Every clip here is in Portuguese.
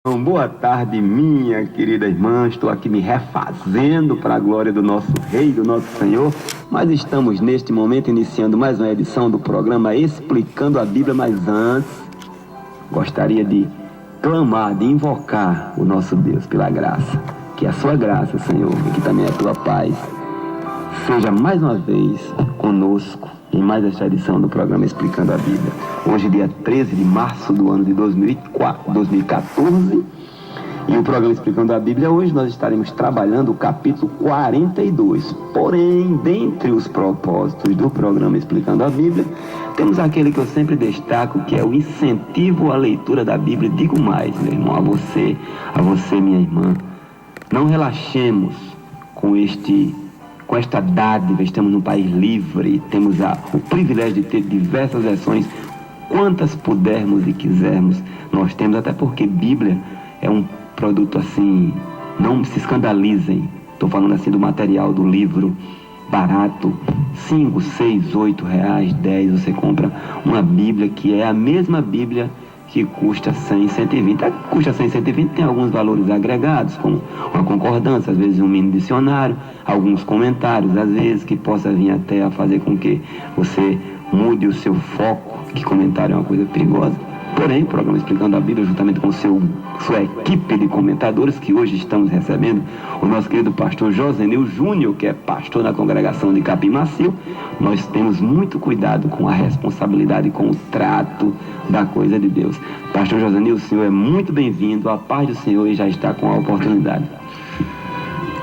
Boa tarde, minha querida irmã. Estou aqui me refazendo para a glória do nosso Rei, do nosso Senhor. Mas estamos neste momento iniciando mais uma edição do programa Explicando a Bíblia. Mas antes, gostaria de clamar, de invocar o nosso Deus pela graça. Que a sua graça, Senhor, e que também a tua paz, seja mais uma vez conosco em mais esta edição do programa Explicando a Bíblia. Hoje, dia 13 de março do ano de 2014, e o programa Explicando a Bíblia, hoje nós estaremos trabalhando o capítulo 42. Porém, dentre os propósitos do programa Explicando a Bíblia, temos aquele que eu sempre destaco, que é o incentivo à leitura da Bíblia. Digo mais, meu irmão, a você, minha irmã, não relaxemos com esta dádiva. Estamos num país livre, temos o privilégio de ter diversas versões, quantas pudermos e quisermos, nós temos, até porque Bíblia é um produto assim, não se escandalizem, estou falando assim do material do livro, barato, 5, 6, 8 reais, 10, você compra uma Bíblia que é a mesma Bíblia que custa 100, 120. Custa 100, 120, tem alguns valores agregados, como uma concordância, às vezes um mini dicionário, alguns comentários, às vezes, que possa vir até a fazer com que você mude o seu foco, que comentário é uma coisa perigosa. Porém, o programa Explicando a Bíblia, juntamente com sua equipe de comentadores, que hoje estamos recebendo o nosso querido pastor Josenil Júnior, que é pastor na congregação de Capim Macio, nós temos muito cuidado com a responsabilidade, com o trato da coisa de Deus. Pastor Josenil, o senhor é muito bem-vindo, a paz do Senhor, e já está com a oportunidade.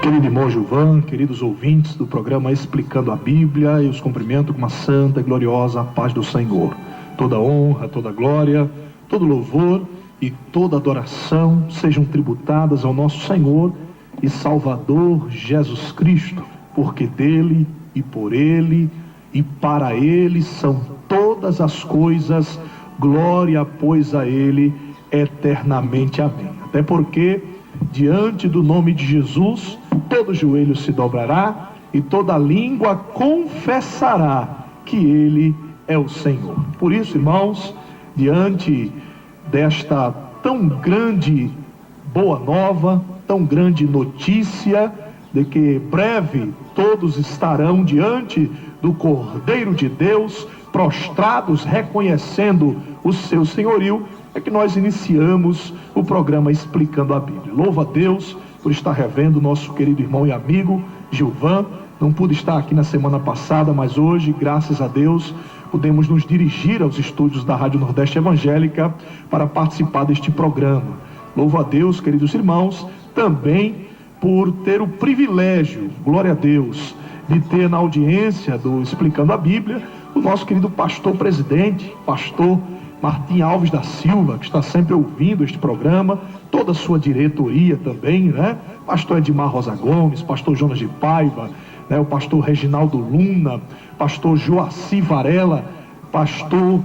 Querido irmão Gilvan, queridos ouvintes do programa Explicando a Bíblia, eu os cumprimento com uma santa e gloriosa paz do Senhor. Toda honra, toda glória, todo louvor e toda adoração sejam tributadas ao nosso Senhor e Salvador Jesus Cristo, porque dele e por ele e para ele são todas as coisas. Glória, pois, a ele eternamente. Amém. Até porque, diante do nome de Jesus, todo joelho se dobrará e toda língua confessará que ele é o Senhor. Por isso, irmãos, diante desta tão grande boa nova, tão grande notícia, de que breve todos estarão diante do Cordeiro de Deus, prostrados, reconhecendo o seu senhorio, é que nós iniciamos o programa Explicando a Bíblia. Louvo a Deus por estar revendo nosso querido irmão e amigo Gilvan. Não pude estar aqui na semana passada, mas hoje, graças a Deus, podemos nos dirigir aos estúdios da Rádio Nordeste Evangélica para participar deste programa. Louvo a Deus, queridos irmãos, também por ter o privilégio, glória a Deus, de ter na audiência do Explicando a Bíblia o nosso querido pastor presidente, pastor Martim Alves da Silva, que está sempre ouvindo este programa, toda a sua diretoria também, né? Pastor Edmar Rosa Gomes, pastor Jonas de Paiva, né? O pastor Reginaldo Luna, pastor Joaci Varela, pastor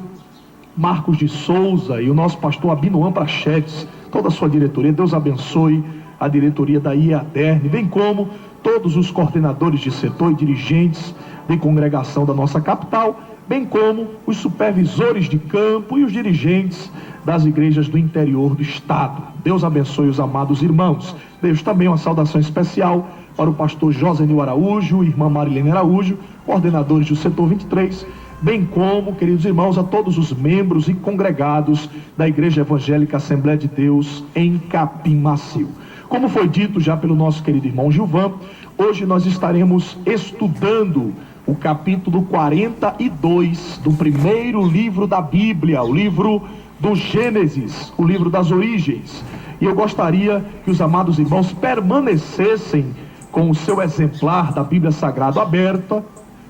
Marcos de Souza e o nosso pastor Abinoam Prachetes, toda a sua diretoria. Deus abençoe a diretoria da IADERN, bem como todos os coordenadores de setor e dirigentes de congregação da nossa capital, bem como os supervisores de campo e os dirigentes das igrejas do interior do estado. Deus abençoe os amados irmãos. Deixo também uma saudação especial para o pastor Josenil Araújo, irmã Marilene Araújo, coordenadores do setor 23, bem como, queridos irmãos, a todos os membros e congregados da Igreja Evangélica Assembleia de Deus em Capim Macio. Como foi dito já pelo nosso querido irmão Gilvan, hoje nós estaremos estudando o capítulo 42 do primeiro livro da Bíblia, o livro do Gênesis, o livro das origens. E eu gostaria que os amados irmãos permanecessem com o seu exemplar da Bíblia Sagrada aberta,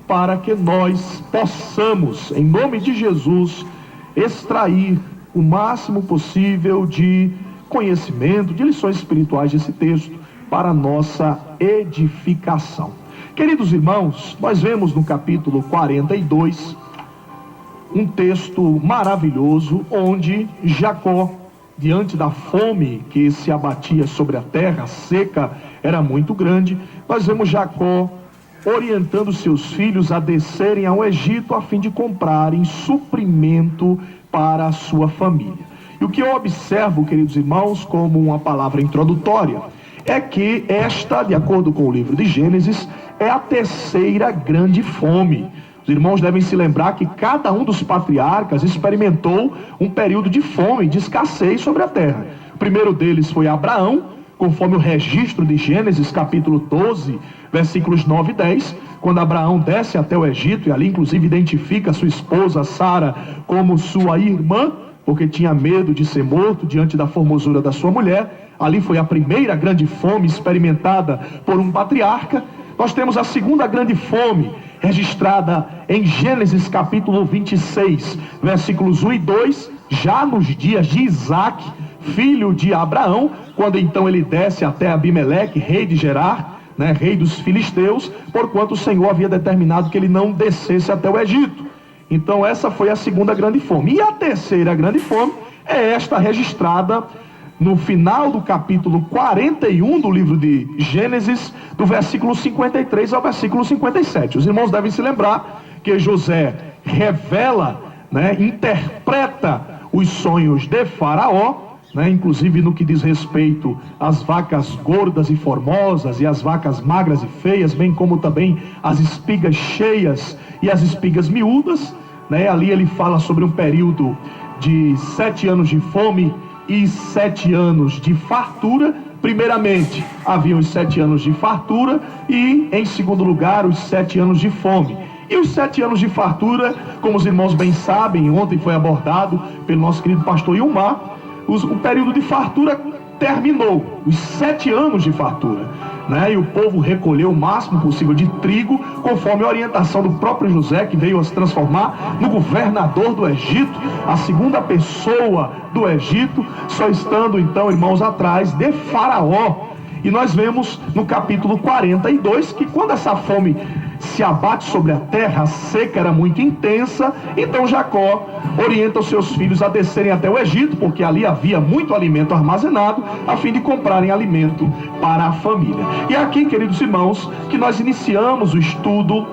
para que nós possamos, em nome de Jesus, extrair o máximo possível de conhecimento, de lições espirituais desse texto, para a nossa edificação. Queridos irmãos, nós vemos no capítulo 42 um texto maravilhoso, onde Jacó, diante da fome que se abatia sobre a terra, a seca era muito grande, nós vemos Jacó orientando seus filhos a descerem ao Egito a fim de comprarem suprimento para a sua família. E o que eu observo, queridos irmãos, como uma palavra introdutória, é que esta, de acordo com o livro de Gênesis, é a terceira grande fome. Os irmãos devem se lembrar que cada um dos patriarcas experimentou um período de fome, de escassez sobre a terra. O primeiro deles foi Abraão, conforme o registro de Gênesis capítulo 12, versículos 9 e 10, quando Abraão desce até o Egito, e ali inclusive identifica sua esposa Sara como sua irmã, porque tinha medo de ser morto diante da formosura da sua mulher. Ali foi a primeira grande fome experimentada por um patriarca. Nós temos a segunda grande fome, registrada em Gênesis capítulo 26, versículos 1 e 2, já nos dias de Isaac, filho de Abraão, quando então ele desce até Abimeleque, rei de Gerar, rei dos filisteus, porquanto o Senhor havia determinado que ele não descesse até o Egito. Então essa foi a segunda grande fome. E a terceira grande fome é esta registrada no final do capítulo 41 do livro de Gênesis, do versículo 53 ao versículo 57. Os irmãos devem se lembrar que José revela, interpreta os sonhos de Faraó, inclusive no que diz respeito às vacas gordas e formosas e às vacas magras e feias, bem como também as espigas cheias e as espigas miúdas. Ali ele fala sobre um período de 7 anos de fome e 7 anos de fartura. Primeiramente, haviam os 7 anos de fartura e, em segundo lugar, os 7 anos de fome. E os 7 anos de fartura, como os irmãos bem sabem, ontem foi abordado pelo nosso querido pastor Ilmar, o período de fartura terminou, os 7 anos de fartura, e o povo recolheu o máximo possível de trigo, conforme a orientação do próprio José, que veio a se transformar no governador do Egito, a segunda pessoa do Egito, só estando então, irmãos, atrás de Faraó. E nós vemos no capítulo 42 que quando essa fome se abate sobre a terra, a seca era muito intensa, então Jacó orienta os seus filhos a descerem até o Egito, porque ali havia muito alimento armazenado, a fim de comprarem alimento para a família. E é aqui, queridos irmãos, que nós iniciamos o estudo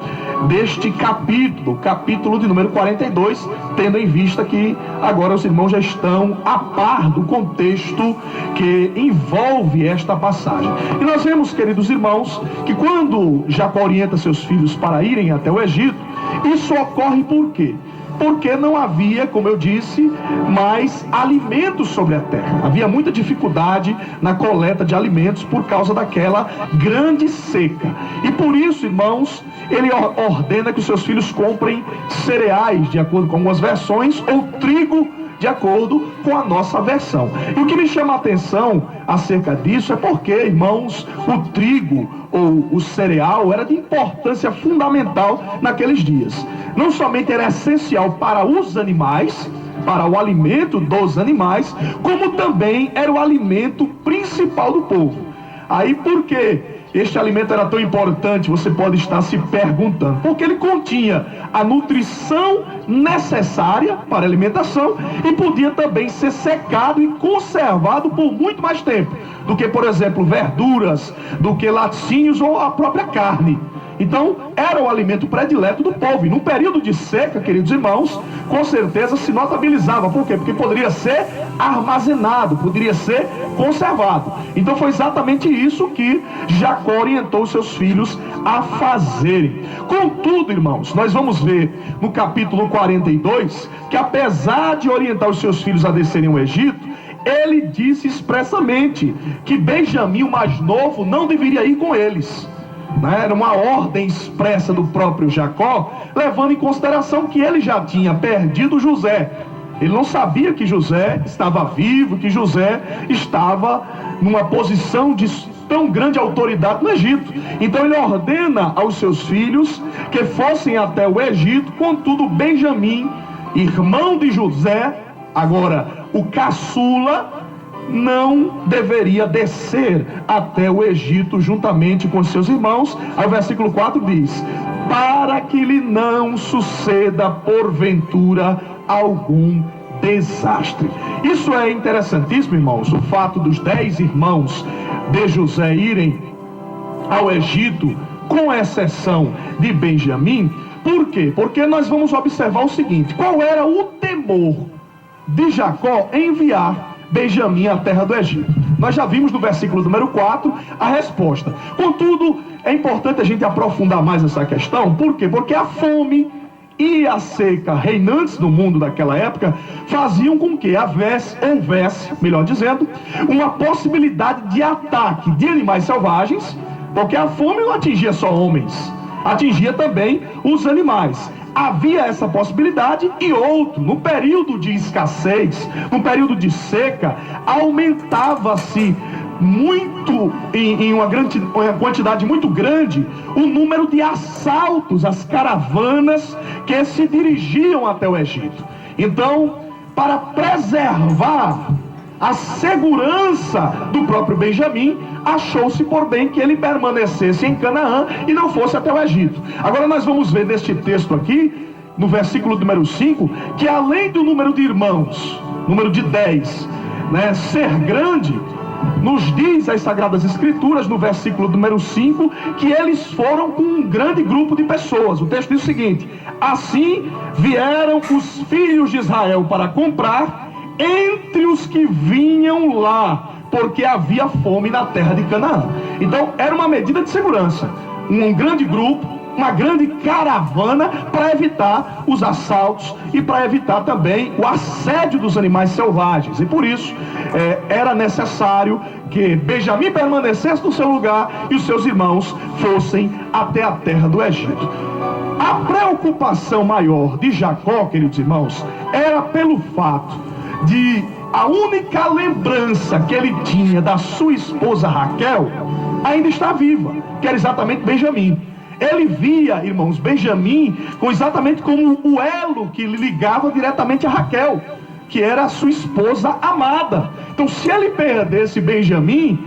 deste capítulo de número 42, tendo em vista que agora os irmãos já estão a par do contexto que envolve esta passagem. E nós vemos, queridos irmãos, que quando Jacó orienta seus filhos para irem até o Egito, isso ocorre por quê? Porque não havia, como eu disse, mais alimentos sobre a terra. Havia muita dificuldade na coleta de alimentos por causa daquela grande seca. E por isso, irmãos, ele ordena que os seus filhos comprem cereais, de acordo com algumas versões, ou trigo, de acordo com a nossa versão. E o que me chama a atenção acerca disso é porque, irmãos, o trigo ou o cereal era de importância fundamental naqueles dias. Não somente era essencial para os animais, para o alimento dos animais, como também era o alimento principal do povo. Aí por que este alimento era tão importante? Você pode estar se perguntando. Porque ele continha a nutrição necessária para a alimentação e podia também ser secado e conservado por muito mais tempo do que, por exemplo, verduras, do que laticínios ou a própria carne. Então, era o alimento predileto do povo. E no período de seca, queridos irmãos, com certeza se notabilizava. Por quê? Porque poderia ser armazenado, poderia ser conservado. Então, foi exatamente isso que Jacó orientou os seus filhos a fazerem. Contudo, irmãos, nós vamos ver no capítulo 42, que apesar de orientar os seus filhos a descerem ao Egito, ele disse expressamente que Benjamim, o mais novo, não deveria ir com eles. Era uma ordem expressa do próprio Jacó, levando em consideração que ele já tinha perdido José. Ele não sabia que José estava vivo, que José estava numa posição de tão grande autoridade no Egito. Então ele ordena aos seus filhos que fossem até o Egito. Contudo, Benjamim, irmão de José, agora o caçula, não deveria descer até o Egito juntamente com seus irmãos. Aí o versículo 4 diz: para que lhe não suceda porventura algum desastre. Isso é interessantíssimo, irmãos, o fato dos 10 irmãos de José irem ao Egito, com exceção de Benjamim. Por quê? Porque nós vamos observar o seguinte: qual era o temor de Jacó enviar Benjamim à terra do Egito. Nós já vimos no versículo número 4 a resposta. Contudo, é importante a gente aprofundar mais essa questão. Por quê? Porque a fome e a seca reinantes no mundo daquela época faziam com que houvesse, melhor dizendo, uma possibilidade de ataque de animais selvagens, porque a fome não atingia só homens, atingia também os animais. Havia essa possibilidade e outro, no período de escassez, no período de seca, aumentava-se muito, em uma quantidade muito grande, o número de assaltos às caravanas que se dirigiam até o Egito. Então, para preservar a segurança do próprio Benjamim, achou-se por bem que ele permanecesse em Canaã e não fosse até o Egito. Agora nós vamos ver neste texto aqui, no versículo número 5, que além do número de irmãos, número de 10, ser grande, nos diz as Sagradas Escrituras, no versículo número 5, que eles foram com um grande grupo de pessoas. O texto diz o seguinte: assim vieram os filhos de Israel para comprar entre os que vinham lá, porque havia fome na terra de Canaã. Então era uma medida de segurança, um grande grupo, uma grande caravana para evitar os assaltos e para evitar também o assédio dos animais selvagens. E por isso era necessário que Benjamim permanecesse no seu lugar e os seus irmãos fossem até a terra do Egito. A preocupação maior de Jacó, queridos irmãos, era pelo fato de a única lembrança que ele tinha da sua esposa Raquel ainda está viva, que era exatamente Benjamim. Ele via, irmãos, Benjamim exatamente como o elo que lhe ligava diretamente a Raquel, que era a sua esposa amada. Então, se ele perdesse Benjamim,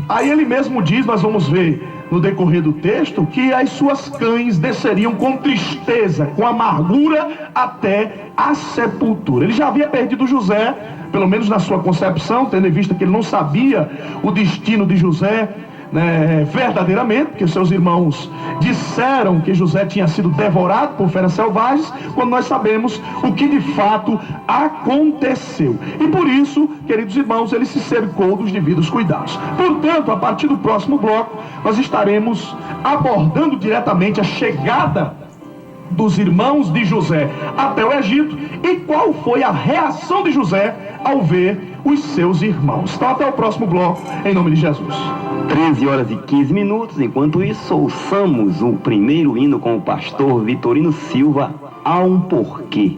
aí ele mesmo diz, nós vamos ver no decorrer do texto, que as suas cães desceriam com tristeza, com amargura até a sepultura. Ele já havia perdido José, pelo menos na sua concepção, tendo em vista que ele não sabia o destino de José verdadeiramente, porque seus irmãos disseram que José tinha sido devorado por feras selvagens, quando nós sabemos o que de fato aconteceu. E por isso, queridos irmãos, ele se cercou dos devidos cuidados. Portanto, a partir do próximo bloco, nós estaremos abordando diretamente a chegada dos irmãos de José até o Egito e qual foi a reação de José ao ver os seus irmãos. Então até o próximo bloco, em nome de Jesus. 13h15. Enquanto isso, ouçamos o primeiro hino com o pastor Vitorino Silva, Há um Porquê.